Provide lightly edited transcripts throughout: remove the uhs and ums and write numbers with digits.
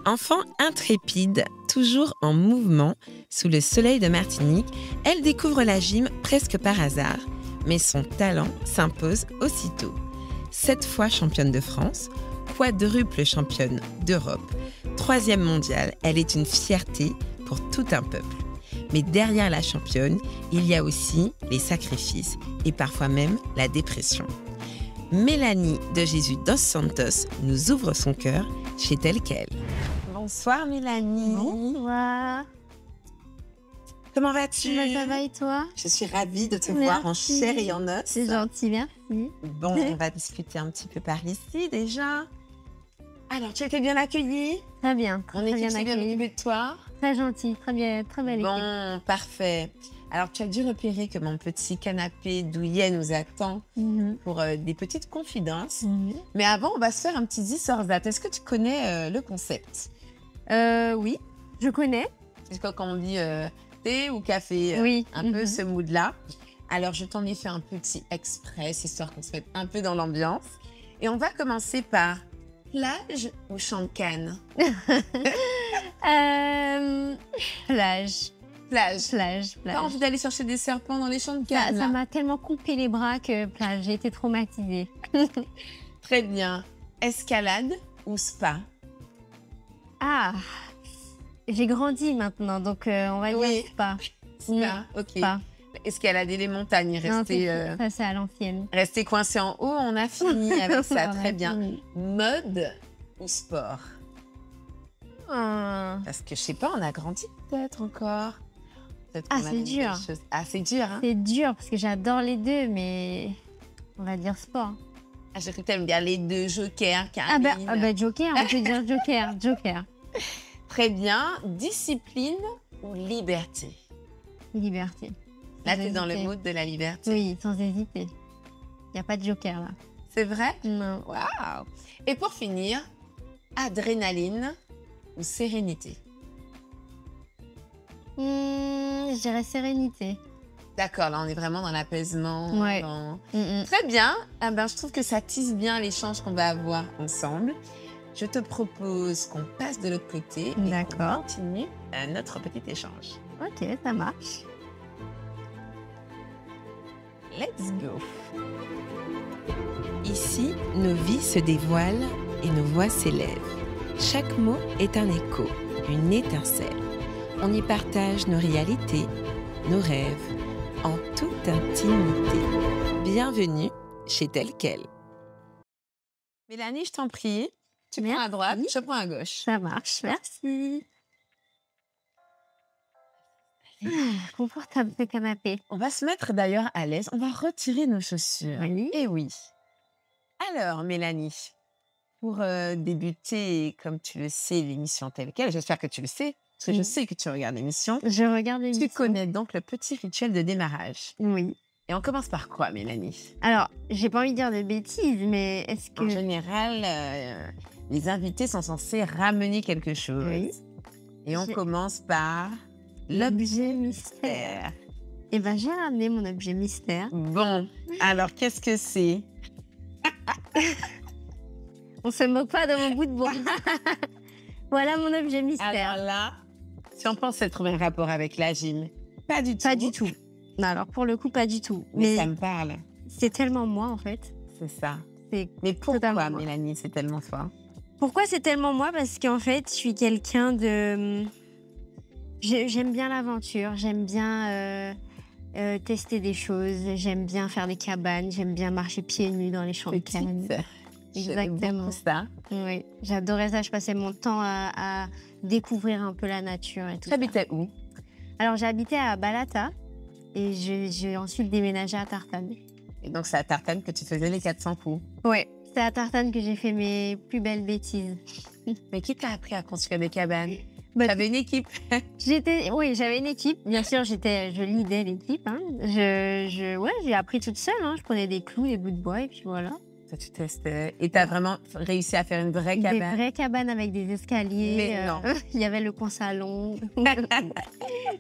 Enfant intrépide, toujours en mouvement, sous le soleil de Martinique, elle découvre la gym presque par hasard, mais son talent s'impose aussitôt. 7 fois championne de France, quadruple championne d'Europe, 3e mondiale, elle est une fierté pour tout un peuple. Mais derrière la championne, il y a aussi les sacrifices et parfois même la dépression. Mélanie de Jésus dos Santos nous ouvre son cœur chez Tel Quel. Bonsoir Mélanie. Bonsoir. Comment vas-tu? Ça va et toi? Je suis ravie de te voir en chair et en os. C'est gentil, merci. Bon, on va discuter un petit peu par ici déjà. Alors, tu as été bien accueillie? Très bien. On est bien accueillie de toi? Très gentil, très bien, très belle équipe. Bon, parfait. Alors, tu as dû repérer que mon petit canapé douillet nous attend pour des petites confidences. Mais avant, on va se faire un petit this or that. Est-ce que tu connais le concept? Oui, je connais. C'est quoi quand on dit thé ou café? Oui. Un peu ce mood-là. Alors, je t'en ai fait un petit express, histoire qu'on se mette un peu dans l'ambiance. Et on va commencer par plage ou champ de Cannes? Plage. Plage. Plage. Pas envie d'aller chercher des serpents dans les champs de Cannes? Ça m'a tellement coupé les bras que plage, j'ai été traumatisée. Très bien. Escalade ou spa? Ah, j'ai grandi maintenant, donc on va dire spa. Spa, ok. Spa. Escalader les montagnes, ça c'est à l'ancienne. Rester coincé en haut, on a fini avec ça, très bien. Fini. Mode ou sport? Parce que je sais pas, on a grandi peut-être encore. Ah, c'est dur. Ah, c'est dur, hein? C'est dur parce que j'adore les deux, mais on va dire sport. Ah, je crois que t'aimes bien les deux, Joker, Ah Karine. bah Joker, on peut dire Joker, Joker. Très bien. Discipline ou liberté? Liberté. Là, t'es dans le mood de la liberté. Oui, sans hésiter. Il n'y a pas de Joker là. C'est vrai? Non. Waouh! Et pour finir, adrénaline ou sérénité? Je dirais sérénité. D'accord, là on est vraiment dans l'apaisement. Ouais. Très bien. Ah ben, je trouve que ça tisse bien l'échange qu'on va avoir ensemble. Je te propose qu'on passe de l'autre côté et qu'on continue notre petit échange. Ok, ça marche. Let's go. Ici, nos vies se dévoilent et nos voix s'élèvent. Chaque mot est un écho, une étincelle. On y partage nos réalités, nos rêves, en toute intimité. Bienvenue chez Tel Quel. Mélanie, je t'en prie. Tu prends à droite, je prends à gauche. Ça marche, merci. Confortable ce canapé. On va se mettre d'ailleurs à l'aise. On va retirer nos chaussures. Oui. Eh oui. Alors, Mélanie, pour débuter, comme tu le sais, l'émission Tel Quel, j'espère que tu le sais, parce que je sais que tu regardes l'émission. Je regarde l'émission. Tu connais donc le petit rituel de démarrage. Oui. Et on commence par quoi, Mélanie? Alors, j'ai pas envie de dire de bêtises, mais est-ce que... En général, les invités sont censés ramener quelque chose. Oui. Et on commence par l'objet mystère. Eh bien, j'ai ramené mon objet mystère. Bon, alors qu'est-ce que c'est? On se moque pas de mon bout de bois. Voilà mon objet mystère. Alors là, si on pense à trouver un rapport avec la gym, pas du tout. Pas du tout. Non, alors pour le coup, pas du tout. Mais ça me parle. C'est tellement moi, en fait. C'est ça. Mais pourquoi, Mélanie, c'est tellement toi? Pourquoi c'est tellement moi? Parce qu'en fait, je suis quelqu'un de... J'aime bien l'aventure, j'aime bien tester des choses, j'aime bien faire des cabanes, j'aime bien marcher pieds nus dans les champs de Cannes. Exactement. Ça. Oui, j'adorais ça. Je passais mon temps à découvrir un peu la nature et tout. Tu habitais où? Alors, j'habitais à Balata et j'ai ensuite déménagé à Tartane. Et donc, c'est à Tartane que tu faisais les 400 coups? Oui, c'est à Tartane que j'ai fait mes plus belles bêtises. Mais qui t'a appris à construire des cabanes? Bah, t'avais une équipe? Oui, j'avais une équipe. Bien sûr, je lidais l'équipe. Hein. J'ai appris toute seule. Hein. Je prenais des clous, des bouts de bois et puis voilà. Ça, tu testais. Et tu as vraiment réussi à faire une vraie cabane? Des vraies cabanes avec des escaliers. Mais non. Il y avait le coin salon.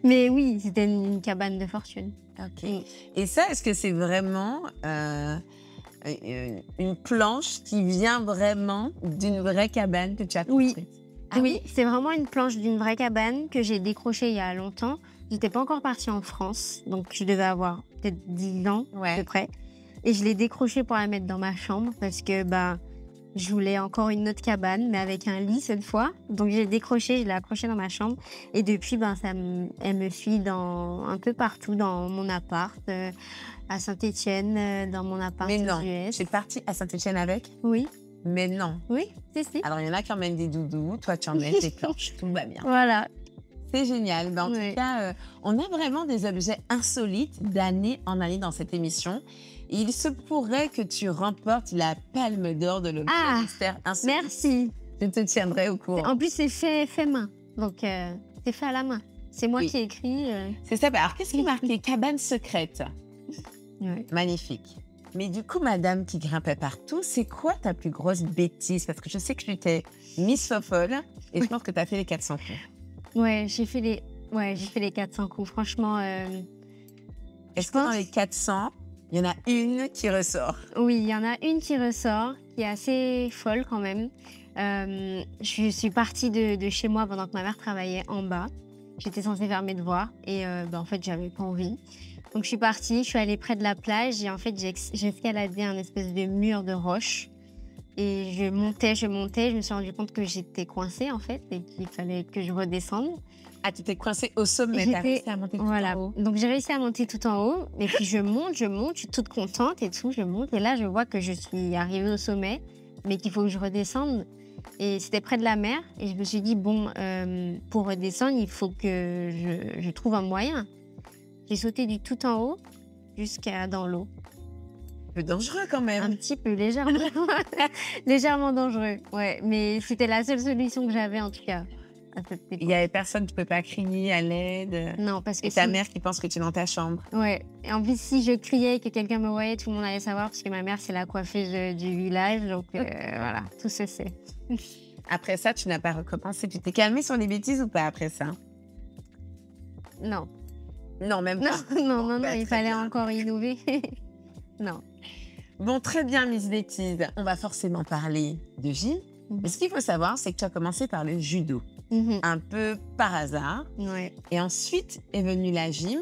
Mais oui, c'était une cabane de fortune. Ok. Et ça, est-ce que c'est vraiment une planche qui vient vraiment d'une vraie cabane que tu as construite? Ah Oui, c'est vraiment une planche d'une vraie cabane que j'ai décrochée il y a longtemps. J'étais pas encore partie en France, donc je devais avoir peut-être 10 ans à Ouais. peu près. Et je l'ai décrochée pour la mettre dans ma chambre parce que je voulais encore une autre cabane, mais avec un lit cette fois. Donc j'ai décroché, je l'ai accrochée dans ma chambre. Et depuis, elle me suit un peu partout dans mon appart, à Saint-Étienne, dans mon appart Mais aux non, US. tu es partie à Saint-Étienne avec? Oui, Mais non. oui, si. Alors, il y en a qui emmènent des doudous, toi, tu emmènes tes planches. Tout va bien. Voilà. C'est génial. En tout Ouais. cas, on a vraiment des objets insolites d'année en année dans cette émission. Et il se pourrait que tu remportes la palme d'or de l'objet Ah, mystère insolite. Merci. Je te tiendrai au courant. En plus, c'est fait main. Donc, c'est fait à la main. C'est moi Oui. qui ai écrit. C'est ça. Alors, qu'est-ce qui est marqué? Cabane secrète. Ouais. Magnifique. Mais du coup, madame qui grimpait partout, c'est quoi ta plus grosse bêtise? Parce que je sais que tu t'es mise folle et je pense que tu as fait les 400 coups. Ouais, j'ai fait les 400 coups. Franchement, Est-ce que dans les 400, il y en a une qui ressort? oui, il y en a une qui ressort, qui est assez folle quand même. Je suis partie de chez moi pendant que ma mère travaillait en bas. J'étais censée faire mes devoirs et en fait, j'avais pas envie. Donc, je suis partie, je suis allée près de la plage et en fait, j'ai escaladé un espèce de mur de roche. Et je montais, je me suis rendu compte que j'étais coincée en fait et qu'il fallait que je redescende. Ah, tu t'es coincée au sommet, tu as réussi à monter tout Voilà. en haut. Donc j'ai réussi à monter tout en haut. Et puis je monte, je suis toute contente et tout, je monte. Et là, je vois que je suis arrivée au sommet, mais qu'il faut que je redescende. Et c'était près de la mer. Et je me suis dit, bon, pour redescendre, il faut que je trouve un moyen. J'ai sauté du tout en haut jusqu'à dans l'eau. Un peu dangereux quand Un même. petit peu, légèrement. Légèrement dangereux. Ouais, mais c'était la seule solution que j'avais en tout cas à cette époque. Il n'y avait personne, tu ne peux pas crier à l'aide. Non, parce que Et ta si- mère qui pense que tu es dans ta chambre. Ouais. Et en plus, si je criais et que quelqu'un me voyait, tout le monde allait savoir parce que ma mère, c'est la coiffeuse du village. Donc voilà, tout se sait. Après ça, tu n'as pas recommencé. Tu t'es calmée sur les bêtises ou pas après ça? Non. Non, même Non, pas. non, Bah, il très fallait bien. encore innover. Non. Bon, très bien, Miss Bêtise. On va forcément parler de gym. Mais ce qu'il faut savoir, c'est que tu as commencé par le judo, Mhm. un peu par hasard. Ouais. Et ensuite est venue la gym.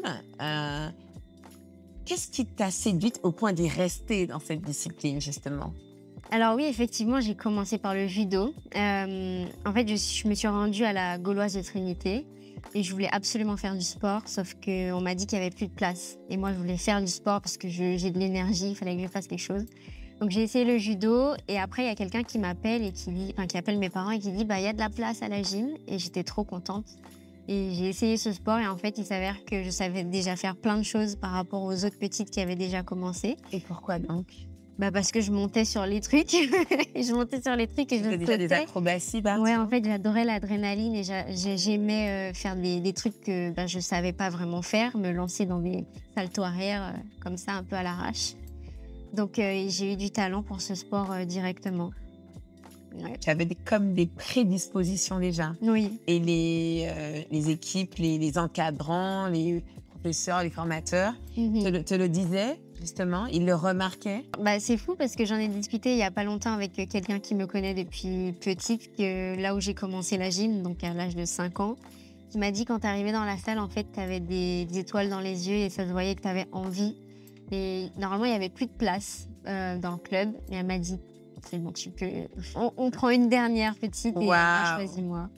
Qu'est-ce qui t'a séduite au point d'y rester dans cette discipline, justement? Alors oui, effectivement, j'ai commencé par le judo. En fait, je me suis rendue à la Gauloise de Trinité et je voulais absolument faire du sport, sauf qu'on m'a dit qu'il n'y avait plus de place. Et moi, je voulais faire du sport parce que j'ai de l'énergie, il fallait que je fasse quelque chose. Donc j'ai essayé le judo et après, il y a quelqu'un qui m'appelle et qui appelle mes parents et qui dit, bah, il y a de la place à la gym. Et j'étais trop contente. Et j'ai essayé ce sport et en fait, il s'avère que je savais déjà faire plein de choses par rapport aux autres petites qui avaient déjà commencé. Et pourquoi donc? Bah parce que je montais sur les trucs. Je montais sur les trucs et je Tu fais déjà des sautais. acrobaties partout? Ouais, en fait, j'adorais l'adrénaline et j'aimais faire des trucs que je savais pas vraiment faire, me lancer dans des saltos arrière comme ça, un peu à l'arrache. Donc, j'ai eu du talent pour ce sport directement. Ouais. Tu avais comme des prédispositions déjà. Oui. Et les équipes, les encadrants, les professeurs, les formateurs Mhm. te le disaient, justement? Ils le remarquaient? Bah, c'est fou parce que j'en ai discuté il y a pas longtemps avec quelqu'un qui me connaît depuis petite, que là où j'ai commencé la gym, donc à l'âge de 5 ans, qui m'a dit quand tu arrivais dans la salle, en fait, tu avais des étoiles dans les yeux et ça se voyait que tu avais envie. Et normalement, il n'y avait plus de place dans le club. Et elle m'a dit, c'est bon, tu peux. On prend une dernière petite et Waouh. choisis-moi.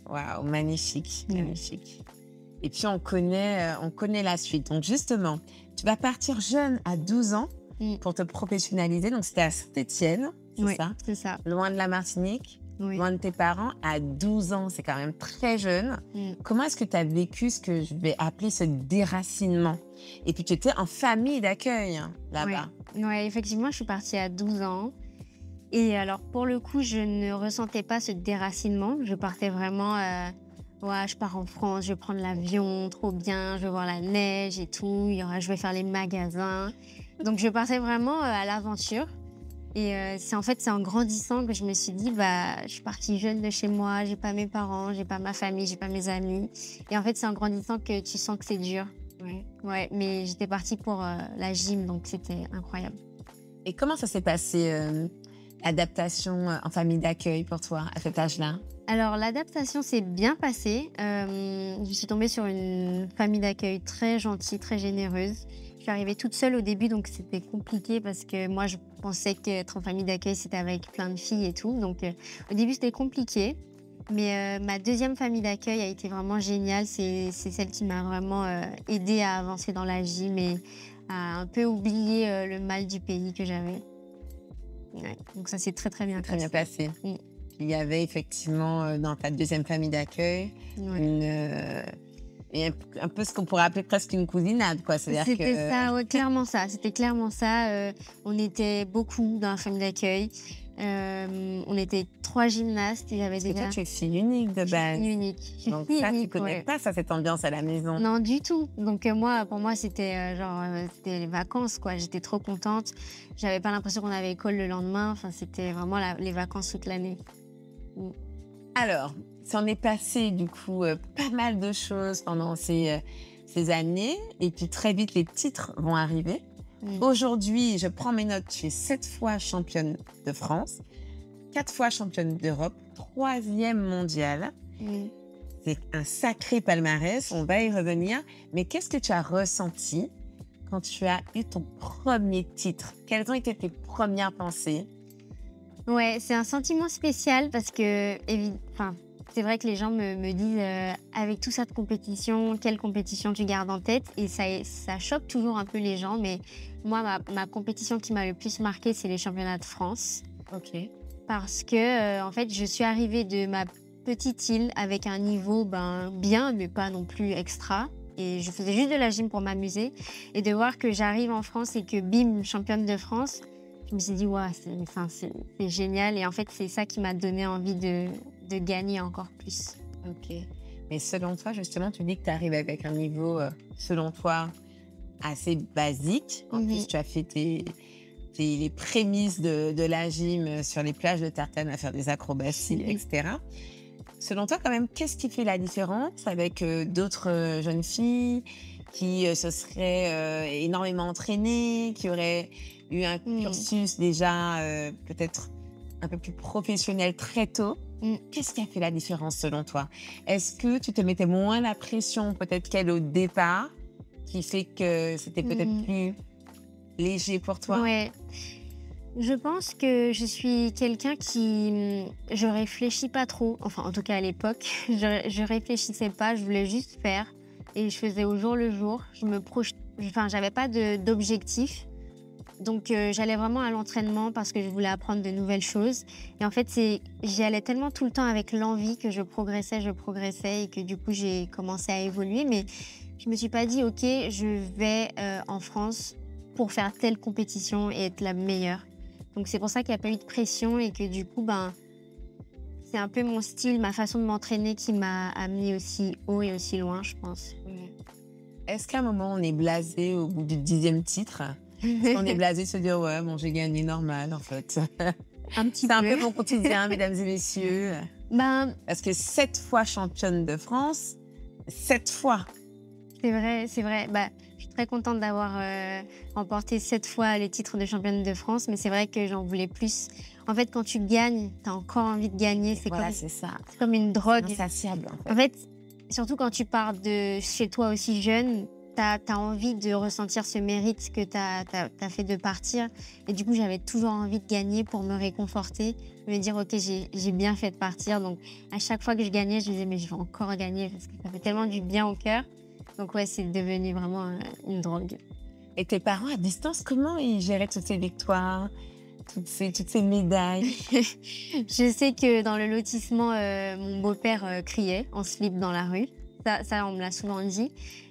Waouh, magnifique, Ouais. magnifique. Et puis, on connaît la suite. Donc, justement, tu vas partir jeune à 12 ans pour te professionnaliser. Donc, c'était à Saint-Étienne, c'est Oui, ça? c'est ça. Loin de la Martinique, Oui. loin de tes parents, à 12 ans. C'est quand même très jeune. Mm. Comment est-ce que tu as vécu ce que je vais appeler ce déracinement? Et puis, tu étais en famille d'accueil hein, là-bas. Ouais, effectivement, je suis partie à 12 ans. Et alors, pour le coup, je ne ressentais pas ce déracinement. Je partais vraiment, ouais, je pars en France, je vais prendre l'avion, trop bien, je vais voir la neige et tout. Je vais faire les magasins. Donc, je partais vraiment à l'aventure. Et c'est en grandissant que je me suis dit, je suis partie jeune de chez moi, j'ai pas mes parents, j'ai pas ma famille, j'ai pas mes amis. Et en fait, c'est en grandissant que tu sens que c'est dur. Ouais, mais j'étais partie pour la gym, donc c'était incroyable. Et comment ça s'est passé Adaptation en famille d'accueil pour toi à cet âge-là? Alors, l'adaptation s'est bien passée. Je suis tombée sur une famille d'accueil très gentille, très généreuse. Je suis arrivée toute seule au début, donc c'était compliqué parce que moi, je pensais qu'être en famille d'accueil, c'était avec plein de filles et tout. Donc, au début, c'était compliqué. Mais ma deuxième famille d'accueil a été vraiment géniale. C'est celle qui m'a vraiment aidée à avancer dans la gym et à un peu oublier le mal du pays que j'avais. Ouais, donc ça s'est très, très bien Très bien passé. passé. Mm. Il y avait effectivement dans ta deuxième famille d'accueil Ouais. un peu ce qu'on pourrait appeler presque une cousinade, quoi. C'est-à-dire C'était que ça, ouais, clairement ça. C'était clairement ça. On était beaucoup dans la famille d'accueil. On était 3 gymnastes. Il y avait parce que toi, déjà tu es fille unique de base. fille unique. Je suis Donc fille ça, tu unique, connais ouais. pas ça, cette ambiance à la maison. Non, du tout. Donc moi, pour moi, c'était c'était les vacances, quoi. J'étais trop contente. J'avais pas l'impression qu'on avait école le lendemain. Enfin, c'était vraiment les vacances toute l'année. Mm. Alors, ça en est passé du coup pas mal de choses pendant ces années. Et puis très vite, les titres vont arriver. Mm. Aujourd'hui, je prends mes notes, tu es 7 fois championne de France, 4 fois championne d'Europe, 3e mondiale. Mm. C'est un sacré palmarès, on va y revenir. Mais qu'est-ce que tu as ressenti quand tu as eu ton premier titre? Quelles ont été tes premières pensées? Ouais, c'est un sentiment spécial parce que, enfin, c'est vrai que les gens me disent avec tout ça de compétition, quelle compétition tu gardes en tête? Et ça choque toujours un peu les gens, mais moi, ma compétition qui m'a le plus marquée, c'est les championnats de France. Ok. Parce que, en fait, je suis arrivée de ma petite île avec un niveau bien, mais pas non plus extra. Et je faisais juste de la gym pour m'amuser. Et de voir que j'arrive en France et que bim, championne de France, je me suis dit, ouais, c'est génial. Et en fait, c'est ça qui m'a donné envie de gagner encore plus. Ok. Mais selon toi, justement, tu dis que tu arrives avec un niveau, selon toi, assez basique. En plus, tu as fait les prémices de la gym sur les plages de Tartane à faire des acrobaties, etc. Selon toi, quand même, qu'est-ce qui fait la différence avec d'autres jeunes filles qui se seraient énormément entraînées, qui auraient eu un cursus déjà peut-être un peu plus professionnel très tôt? Qu'est-ce qui a fait la différence selon toi? Est-ce que tu te mettais moins la pression peut-être qu'elle au départ, qui fait que c'était peut-être plus léger pour toi? Ouais. Je pense que je suis quelqu'un qui... Je réfléchis pas trop. Enfin, en tout cas à l'époque, je réfléchissais pas. Je voulais juste faire. Et je faisais au jour le jour. Enfin, j'avais pas d'objectif. Donc, j'allais vraiment à l'entraînement parce que je voulais apprendre de nouvelles choses. Et en fait, j'y allais tellement tout le temps avec l'envie que je progressais et que du coup, j'ai commencé à évoluer. Mais je me suis pas dit, OK, je vais en France pour faire telle compétition et être la meilleure. Donc, c'est pour ça qu'il n'y a pas eu de pression et que du coup, c'est un peu mon style, ma façon de m'entraîner qui m'a amenée aussi haut et aussi loin, je pense. Est-ce qu'à un moment, on est blasé au bout du 10e titre? Est-ce qu'on est blasé de se dire, ouais, bon, j'ai gagné normal, en fait? Un petit C'est un peu peu. mon quotidien, mesdames et messieurs. Parce que 7 fois championne de France, 7 fois. C'est vrai, c'est vrai. Je suis très contente d'avoir remporté 7 fois les titres de championne de France, mais c'est vrai que j'en voulais plus. En fait, quand tu gagnes, tu as encore envie de gagner. Voilà, c'est ça. C'est comme une drogue. Insatiable, en fait. En fait, surtout quand tu pars de chez toi aussi jeune, tu as envie de ressentir ce mérite que tu as fait de partir. Et du coup, j'avais toujours envie de gagner pour me réconforter, me dire, OK, j'ai bien fait de partir. Donc, à chaque fois que je gagnais, je me disais, mais je vais encore gagner parce que ça fait tellement du bien au cœur. Donc, ouais, c'est devenu vraiment une drogue. Et tes parents, à distance, comment ils géraient toutes ces victoires, toutes ces médailles? Je sais que dans le lotissement, mon beau-père criait en slip dans la rue. Ça, on me l'a souvent dit.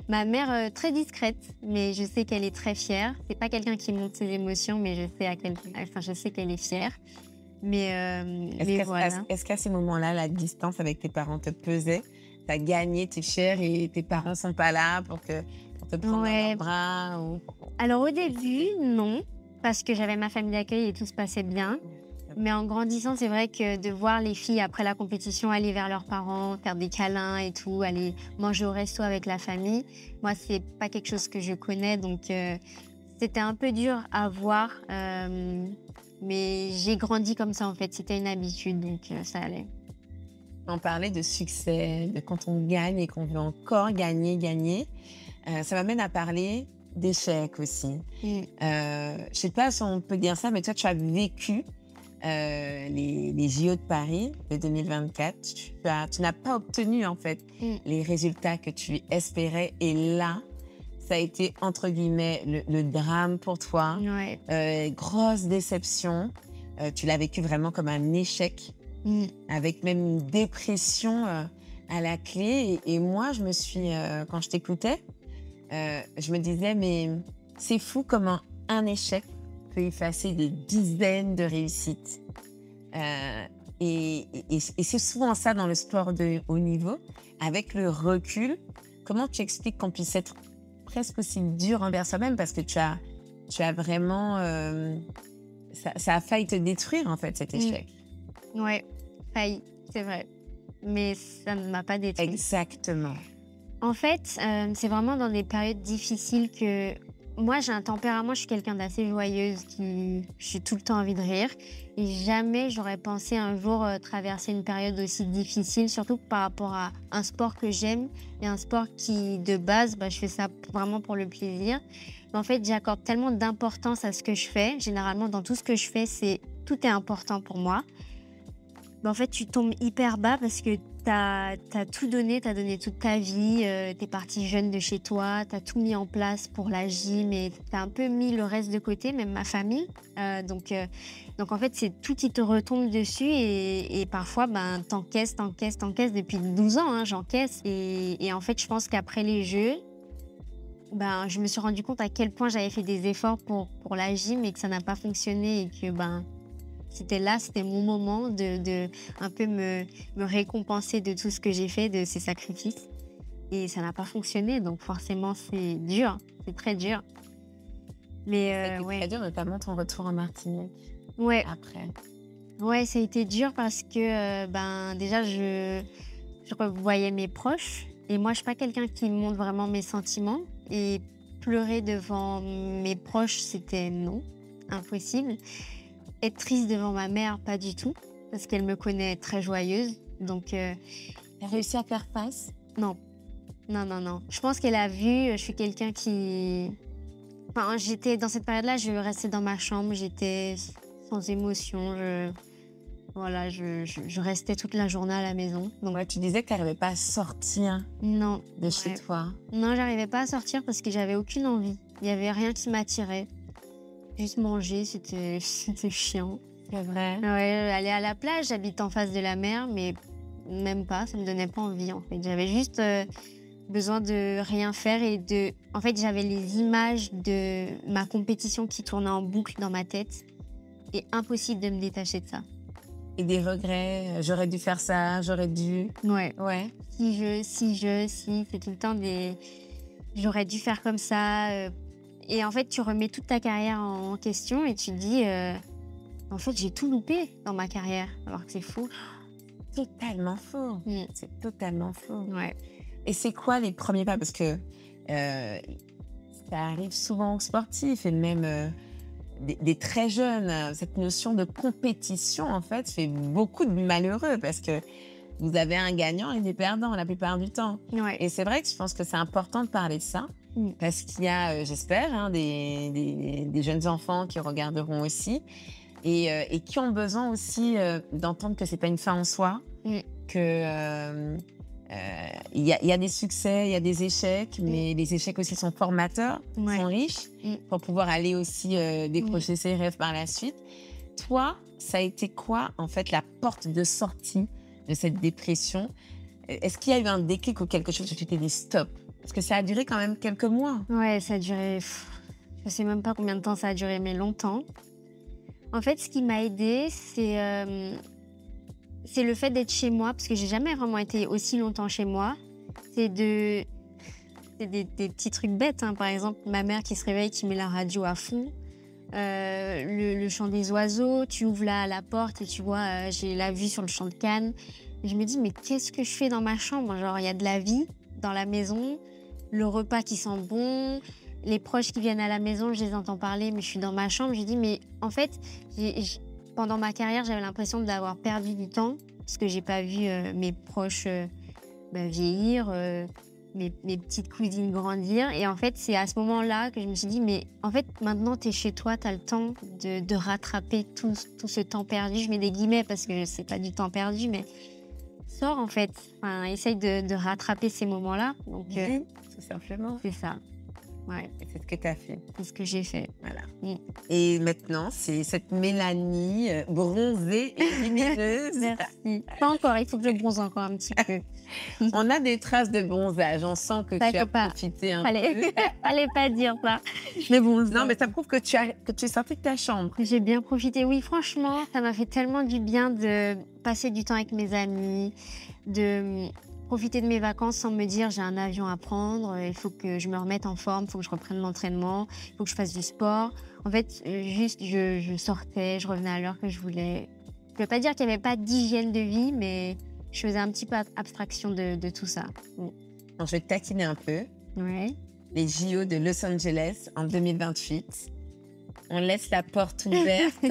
Ma mère, très discrète, mais je sais qu'elle est très fière. C'est pas quelqu'un qui montre ses émotions, mais je sais qu'elle est fière. Mais voilà. Est-ce qu'à ces moments-là, la distance avec tes parents te pesait? T'as gagné, t'es fière et tes parents sont pas là pour te prendre dans leurs bras Alors au début, non, parce que j'avais ma famille d'accueil et tout se passait bien. Mais en grandissant, c'est vrai que de voir les filles après la compétition aller vers leurs parents, faire des câlins et tout, aller manger au resto avec la famille, moi, c'est pas quelque chose que je connais. Donc, c'était un peu dur à voir. Mais j'ai grandi comme ça, en fait. C'était une habitude, donc ça allait. On parlait de succès, de quand on gagne et qu'on veut encore gagner, gagner. Ça m'amène à parler d'échecs aussi. Mmh. Je sais pas si on peut dire ça, mais toi, tu as vécu les JO de Paris de 2024. Tu n'as pas obtenu, en fait, les résultats que tu espérais. Et là, ça a été, entre guillemets, le drame pour toi. Ouais. Grosse déception. Tu l'as vécu vraiment comme un échec, Mmh. avec même une dépression à la clé. Et moi, quand je t'écoutais, je me disais, mais c'est fou comment un échec peut effacer des dizaines de réussites. Et c'est souvent ça dans le sport de haut niveau. Avec le recul, comment tu expliques qu'on puisse être presque aussi dur envers soi-même, parce que tu as vraiment... ça a failli te détruire, en fait, cet échec. Ouais, failli, c'est vrai. Mais ça ne m'a pas détruit. Exactement. En fait, c'est vraiment dans des périodes difficiles que... Moi, j'ai un tempérament, je suis quelqu'un d'assez joyeuse, j'ai tout le temps envie de rire. Et jamais j'aurais pensé un jour traverser une période aussi difficile, surtout par rapport à un sport que j'aime et un sport qui, de base, je fais ça vraiment pour le plaisir. Mais en fait, j'accorde tellement d'importance à ce que je fais. Généralement, dans tout ce que je fais, tout est important pour moi. En fait, tu tombes hyper bas parce que t'as tout donné, t'as donné toute ta vie, t'es parti jeune de chez toi, t'as tout mis en place pour la gym et t'as un peu mis le reste de côté, même ma famille. Donc en fait, c'est tout qui te retombe dessus et parfois, t'encaisses depuis 12 ans, hein, j'encaisse. Et en fait, je pense qu'après les Jeux, je me suis rendu compte à quel point j'avais fait des efforts pour la gym et que ça n'a pas fonctionné et que c'était mon moment de un peu me récompenser de tout ce que j'ai fait, de ces sacrifices. Et ça n'a pas fonctionné, donc forcément, c'est dur, c'est très dur. Mais Ça a été ouais. très dur, notamment ton retour en Martinique Ouais. après. Ouais, ça a été dur parce que déjà, je revoyais mes proches. Et moi, je suis pas quelqu'un qui montre vraiment mes sentiments. Et pleurer devant mes proches, c'était non, impossible. Être triste devant ma mère, pas du tout, parce qu'elle me connaît très joyeuse. Donc, T'as réussi à faire face? non. Je pense qu'elle a vu, je suis quelqu'un qui... j'étais dans cette période-là, je restais dans ma chambre, j'étais sans émotion. Je restais toute la journée à la maison. Donc, Ouais, tu disais que tu n'arrivais pas à sortir non. de chez toi. Non, j'arrivais pas à sortir parce que j'avais aucune envie. Il n'y avait rien qui m'attirait. Juste manger, c'était chiant. C'est vrai. Ouais, aller à la plage, j'habite en face de la mer, mais même pas, ça me donnait pas envie en fait. J'avais juste besoin de rien faire En fait, j'avais les images de ma compétition qui tournaient en boucle dans ma tête et impossible de me détacher de ça. Et des regrets, j'aurais dû faire ça, j'aurais dû... Ouais. Ouais. Si, c'est tout le temps des... J'aurais dû faire comme ça. Et en fait, tu remets toute ta carrière en question et tu te dis, en fait, j'ai tout loupé dans ma carrière, alors que c'est faux. Totalement faux. C'est totalement faux. Ouais. Et c'est quoi les premiers pas? Parce que ça arrive souvent aux sportifs et même des très jeunes. Cette notion de compétition, en fait, fait beaucoup de malheureux parce que vous avez un gagnant et des perdants la plupart du temps. Ouais. Et c'est vrai que je pense que c'est important de parler de ça. Parce qu'il y a, j'espère, des jeunes enfants qui regarderont aussi et qui ont besoin aussi d'entendre que c'est pas une fin en soi, que il y a des succès, il y a des échecs, mais les échecs aussi sont formateurs, sont riches pour pouvoir aller aussi décrocher ses rêves par la suite. Toi, ça a été quoi, en fait, la porte de sortie de cette dépression? Est-ce qu'il y a eu un déclic ou quelque chose où tu t'es dit stop? Parce que ça a duré quand même quelques mois. Ouais, ça a duré... Je sais même pas combien de temps ça a duré, mais longtemps. En fait, ce qui m'a aidée, c'est le fait d'être chez moi, parce que j'ai jamais vraiment été aussi longtemps chez moi. C'est des petits trucs bêtes, hein. Par exemple, ma mère qui se réveille, qui met la radio à fond. Le chant des oiseaux, tu ouvres la porte et tu vois, j'ai la vue sur le champ de Cannes. Et je me dis, mais qu'est-ce que je fais dans ma chambre? Genre, il y a de la vie dans la maison, le repas qui sent bon, Les proches qui viennent à la maison, je les entends parler, mais je suis dans ma chambre. Je dis, mais en fait, pendant ma carrière, j'avais l'impression d'avoir perdu du temps parce que j'ai pas vu mes proches vieillir, mes petites cousines grandir. Et en fait, c'est à ce moment-là que je me suis dit, mais en fait, maintenant, tu es chez toi, tu as le temps de rattraper tout ce temps perdu. Je mets des guillemets parce que c'est pas du temps perdu, mais sors en fait. Enfin, essaye de rattraper ces moments-là. Donc, tout simplement. c'est ça. Ouais, Et c'est ce que tu as fait. c'est ce que j'ai fait. Voilà. Mm. Et maintenant, c'est cette Mélanie bronzée et lumineuse. Merci. Pas encore, il faut que je bronze encore un petit peu. On a des traces de bronzage. On sent que Ça, tu as faut pas. profité un peu. Fallait pas dire ça. Mais bon, Non, mais ça prouve que tu es sortie de ta chambre. j'ai bien profité. Oui, franchement, ça m'a fait tellement du bien de passer du temps avec mes amis, de profiter de mes vacances sans me dire j'ai un avion à prendre, il faut que je me remette en forme, il faut que je reprenne l'entraînement, il faut que je fasse du sport. En fait, juste je sortais, je revenais à l'heure que je voulais. Je ne veux pas dire qu'il n'y avait pas d'hygiène de vie, mais je faisais un petit peu abstraction de tout ça. Bon, je vais te taquiner un peu. Ouais. Les JO de Los Angeles en 2028. On laisse la porte ouverte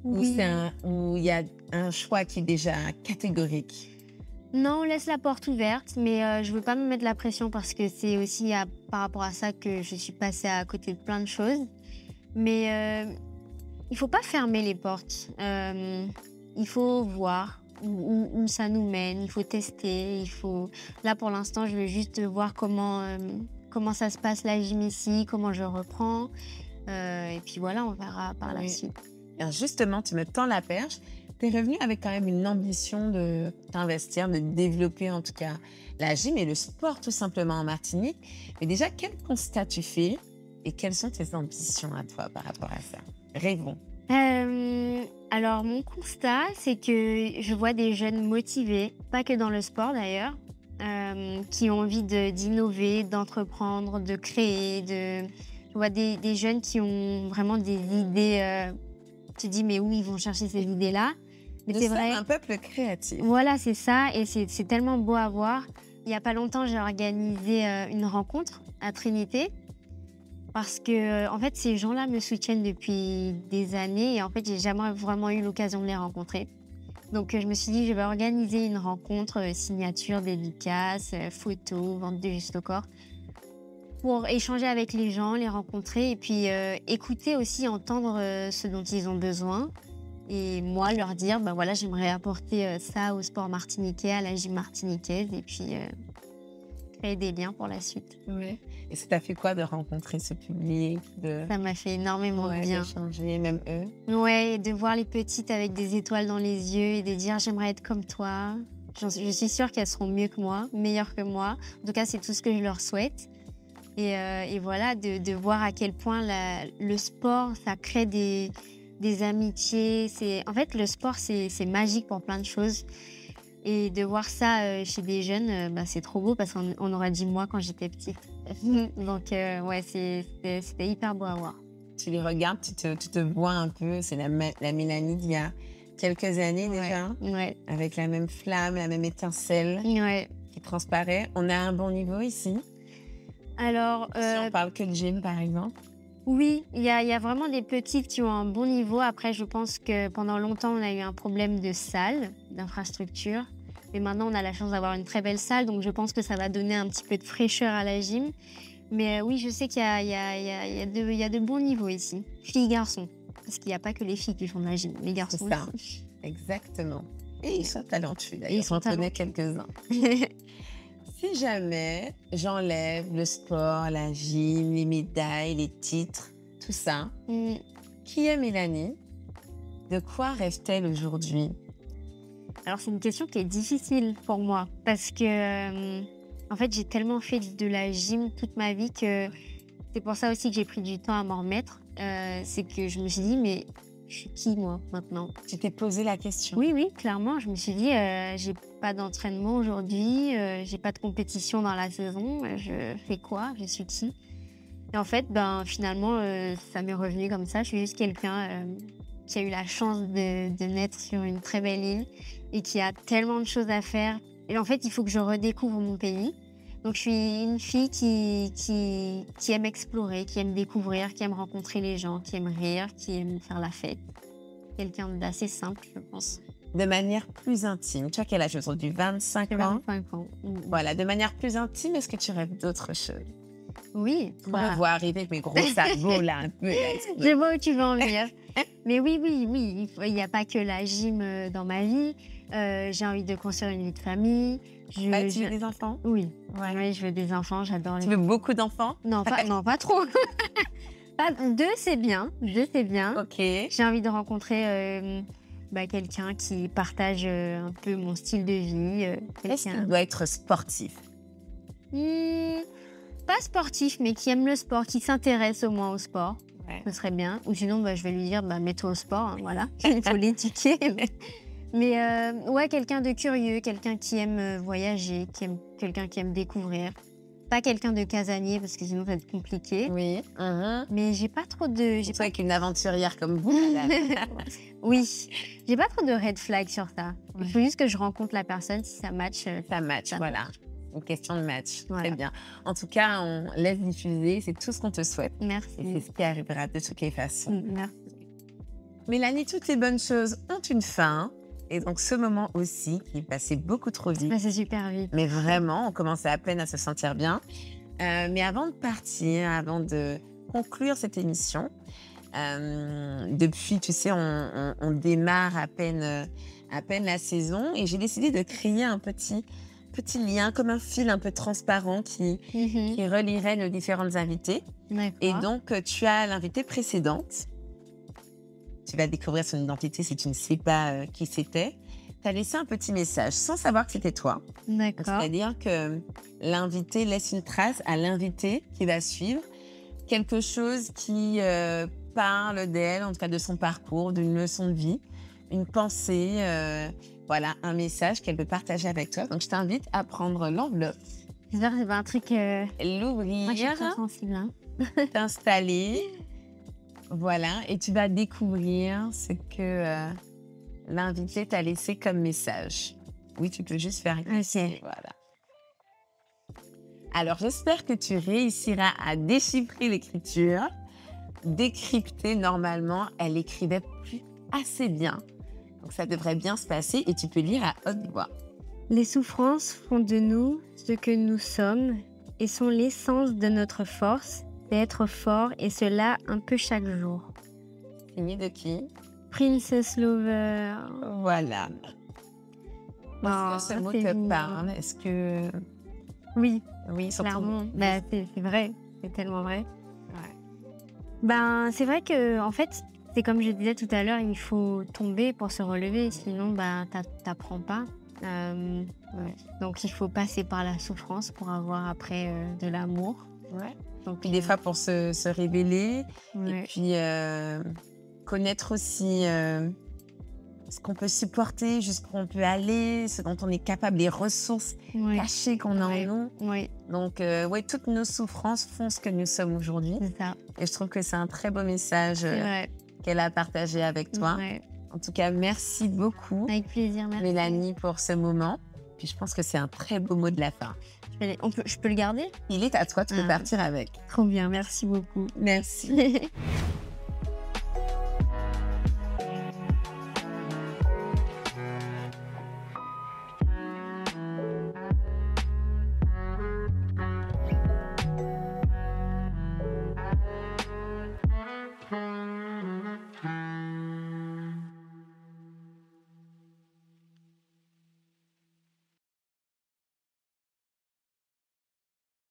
Oui. ou il y a un choix qui est déjà catégorique. Non, on laisse la porte ouverte, mais je veux pas me mettre la pression parce que c'est aussi par rapport à ça que je suis passée à côté de plein de choses. Mais il faut pas fermer les portes. Il faut voir où ça nous mène. Il faut tester. Là, pour l'instant, je veux juste voir comment ça se passe la gym ici, comment je reprends. Et puis voilà, on verra par la suite. Alors justement, tu me tends la perche. Tu es revenu avec quand même une ambition de t'investir, de développer en tout cas la gym et le sport tout simplement en Martinique. Mais déjà, quel constat tu fais et quelles sont tes ambitions à toi par rapport à ça? Rêvons. Alors, mon constat, c'est que je vois des jeunes motivés, pas que dans le sport d'ailleurs, qui ont envie d'innover, d'entreprendre, de créer. Je vois des jeunes qui ont vraiment des idées. Tu te dis, mais où ils vont chercher ces idées-là? Mais c'est vrai. Un peuple créatif. Voilà, c'est ça. Et c'est tellement beau à voir. Il n'y a pas longtemps, j'ai organisé une rencontre à Trinité. Parce que, en fait, ces gens-là me soutiennent depuis des années. Et en fait, j'ai jamais vraiment eu l'occasion de les rencontrer. Donc, je me suis dit, je vais organiser une rencontre, signature, dédicace, photo, vente de juste au corps. Pour échanger avec les gens, les rencontrer et puis écouter aussi, entendre ce dont ils ont besoin. Et moi, leur dire, ben voilà, j'aimerais apporter ça au sport martiniquais, à la gym martiniquaise et puis créer des liens pour la suite. Ouais. Et ça t'a fait quoi de rencontrer ce public Ça m'a fait énormément bien. D'échanger, même eux. Ouais, et de voir les petites avec des étoiles dans les yeux et de dire, j'aimerais être comme toi. Je suis sûre qu'elles seront mieux que moi, meilleures que moi. En tout cas, c'est tout ce que je leur souhaite. Et voilà, de voir à quel point le sport, ça crée des amitiés. En fait, le sport, c'est magique pour plein de choses. Et de voir ça chez des jeunes, c'est trop beau parce qu'on aurait dit moi quand j'étais petite. Donc, ouais, c'était hyper beau à voir. Tu les regardes, tu te vois un peu. C'est la Mélanie d'il y a quelques années déjà. Ouais. Avec la même flamme, la même étincelle qui transparaît. On a un bon niveau ici. Alors, si on parle que de gym, par exemple. Oui, il y a vraiment des petites qui ont un bon niveau. Après, je pense que pendant longtemps, on a eu un problème de salle, d'infrastructure. Mais maintenant, on a la chance d'avoir une très belle salle. Donc, je pense que ça va donner un petit peu de fraîcheur à la gym. Mais oui, je sais qu'il y a de bons niveaux ici. Filles, garçons. Parce qu'il n'y a pas que les filles qui font de la gym. Les garçons C'est ça. aussi. Exactement. Et ils sont talentueux, d'ailleurs. Ils sont J'en connais quelques-uns. Si jamais j'enlève le sport, la gym, les médailles, les titres, tout ça, qui est Mélanie? De quoi rêve-t-elle aujourd'hui? Alors, c'est une question qui est difficile pour moi parce que, en fait, j'ai tellement fait de la gym toute ma vie que c'est pour ça aussi que j'ai pris du temps à m'en remettre. C'est que je me suis dit, mais je suis qui, moi, maintenant? Tu t'es posé la question? Oui, clairement. Je me suis dit, j'ai pas d'entraînement aujourd'hui, j'ai pas de compétition dans la saison, je fais quoi? Je suis qui? Et en fait, finalement, ça m'est revenu comme ça. Je suis juste quelqu'un qui a eu la chance de naître sur une très belle île et qui a tellement de choses à faire. Et en fait, il faut que je redécouvre mon pays. Donc, je suis une fille qui aime explorer, qui aime découvrir, qui aime rencontrer les gens, qui aime rire, qui aime faire la fête. Quelqu'un d'assez simple, je pense. De manière plus intime, tu as quel âge aujourd'hui? 25 J'ai ans. 25 ans. Voilà, de manière plus intime, est-ce que tu rêves d'autre chose? Oui. On me voit arriver avec mes gros sabots là, un peu. Là, Je vois où tu veux en venir. Mais oui, il n'y a pas que la gym dans ma vie. J'ai envie de construire une vie de famille. Tu veux des enfants? Oui. Ouais. Oui, je veux des enfants, j'adore les Tu veux beaucoup d'enfants? Non, pas trop. Deux, c'est bien. Ok. J'ai envie de rencontrer quelqu'un qui partage un peu mon style de vie. Est-ce qu'il doit être sportif? Pas sportif, mais qui aime le sport, qui s'intéresse au moins au sport. Ouais. Ce serait bien. Ou sinon, je vais lui dire, mets-toi au sport, hein, voilà. Il faut l'éduquer. Mais ouais, quelqu'un de curieux, quelqu'un qui aime voyager, quelqu'un qui aime découvrir. Pas quelqu'un de casanier, parce que sinon, ça va être compliqué. Oui. Mais j'ai pas trop de... Toi avec une aventurière comme vous, madame. Oui. J'ai pas trop de red flag sur ça. Il faut juste que je rencontre la personne, si ça match. Ça match, voilà. Une question de match. Voilà. Très bien. En tout cas, on laisse diffuser. C'est tout ce qu'on te souhaite. Merci. Et c'est ce qui arrivera de toutes les façons. Merci. Mélanie, toutes les bonnes choses ont une fin. Et donc, ce moment aussi, qui passait beaucoup trop vite. C'est super vite. Mais vraiment, on commençait à peine à se sentir bien. Mais avant de partir, avant de conclure cette émission, depuis, tu sais, on démarre à peine la saison. Et j'ai décidé de créer un petit lien, comme un fil un peu transparent qui relierait nos différentes invitées. Et donc, tu as l'invitée précédente. Tu vas découvrir son identité si tu ne sais pas qui c'était. Tu as laissé un petit message sans savoir que c'était toi. D'accord. C'est-à-dire que l'invité laisse une trace à l'invité qui va suivre. Quelque chose qui parle d'elle, en tout cas de son parcours, d'une leçon de vie, une pensée, voilà, un message qu'elle peut partager avec toi. Donc, je t'invite à prendre l'enveloppe. J'espère que c'est pas un truc... L'ouvrir. Moi, je suis très sensible. Hein. T'installer. Voilà, et tu vas découvrir ce que l'invité t'a laissé comme message. Oui, tu peux juste faire ici. Ok. Voilà. Alors, j'espère que tu réussiras à déchiffrer l'écriture, décrypter. Normalement, elle écrivait assez bien. Donc, ça devrait bien se passer et tu peux lire à haute voix. Les souffrances font de nous ce que nous sommes et sont l'essence de notre force d'être fort, et cela un peu chaque jour. Signé de qui? Princess Lover. Voilà. Oh, Est-ce que ce mot te parle? Est-ce que... Oui, surtout... clairement. C'est vrai, c'est tellement vrai. Ouais. C'est vrai que, en fait, c'est comme je disais tout à l'heure, il faut tomber pour se relever, sinon t'apprends pas. Donc il faut passer par la souffrance pour avoir après de l'amour. Ouais. Donc, puis des fois pour se révéler, Ouais. et puis connaître aussi ce qu'on peut supporter, jusqu'où on peut aller, ce dont on est capable, les ressources cachées qu'on a en nous. Oui, Donc, toutes nos souffrances font ce que nous sommes aujourd'hui. c'est ça. Et je trouve que c'est un très beau message C'est vrai. qu'elle a partagé avec toi. Ouais. En tout cas, merci beaucoup, Avec plaisir, merci. Mélanie, pour ce moment. Puis je pense que c'est un très beau mot de la fin. Je peux le garder? Il est à toi, tu peux partir avec. Trop bien, merci beaucoup. Merci.